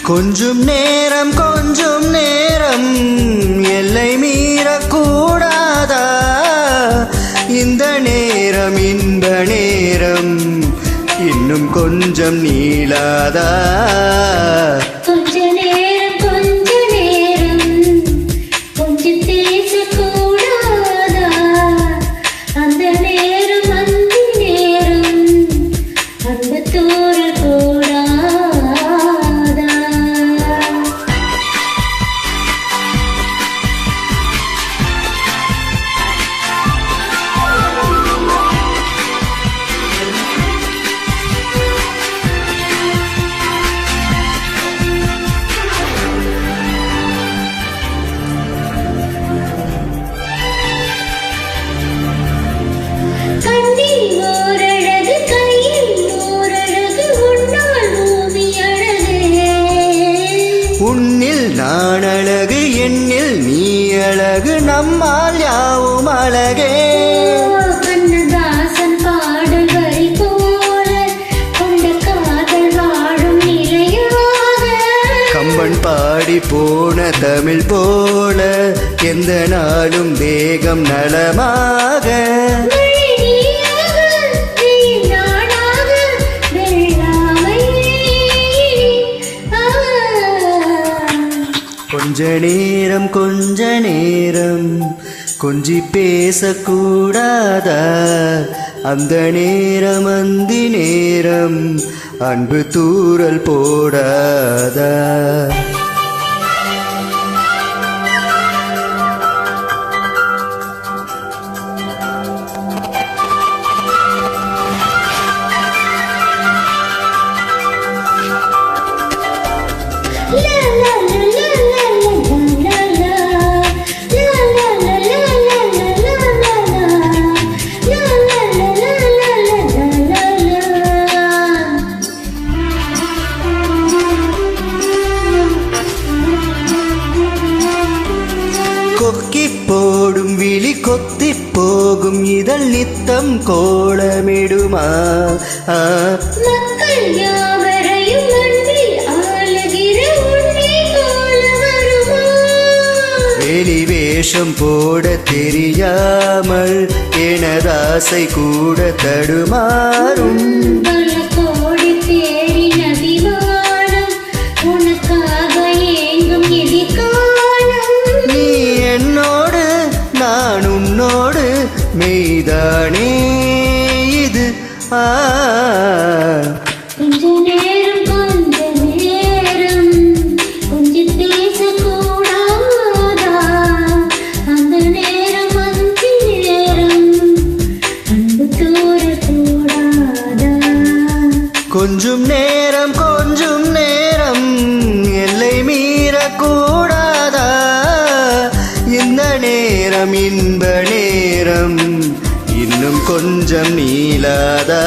கொஞ்சம் நேரம் எல்லை மீறக்கூடாதா? இந்த நேரம் இன்ப நேரம் இன்னும் கொஞ்சம் நீளாதா? கொஞ்ச நேரம் கொஞ்சம் பேசக்கூடாதா? அந்த நேரம் அந்த நேரம் அன்பு தூரக்கூடாதா? உன்னில் நான் அழகு, என்னில் நீ அழகு, நம்மால் யாவும் அழகே. கண்ணதாசன் பாடல் வரி போல கொண்ட காதல் வாழும் நிலையாக, கம்பன் பாடி போன தமிழ் போல எந்த நாளும் தேகம் நலமாக. கொஞ்ச நேரம் கொஞ்சி பேசக்கூடாதா? அந்த நேரம் அந்தி நேரம் அன்பு தூறல் போடாதா? கொக்கி போடும் விழி கொத்தி போகும் இதழ் நித்தம் கோலமிடுமா? மக்கள் யாவரையும் அன்பில் ஆளுகிற உன்னை போல வருமா? வெளி வேஷம் போட தெரியாமல் எனதாசை கூட தடுமாறும். பல கோடி பேரின் அபிமானம் உனக்காக ஏங்கும் எதிர்காலம். நீ என்னோடு நான் உன்னோடு மெய்தானே இது. கொஞ்ச நேரம் கொஞ்சம் பேசக்கூடாதா? அந்த நேரம் அந்த நேரம் அன்பு தூரக்கூடாதா? கொஞ்சம் நேரம் எல்லை மீறக்கூடாதா? இந்த நேரம் இன்ப நேரம் இன்னும் கொஞ்சம் நீளாதா?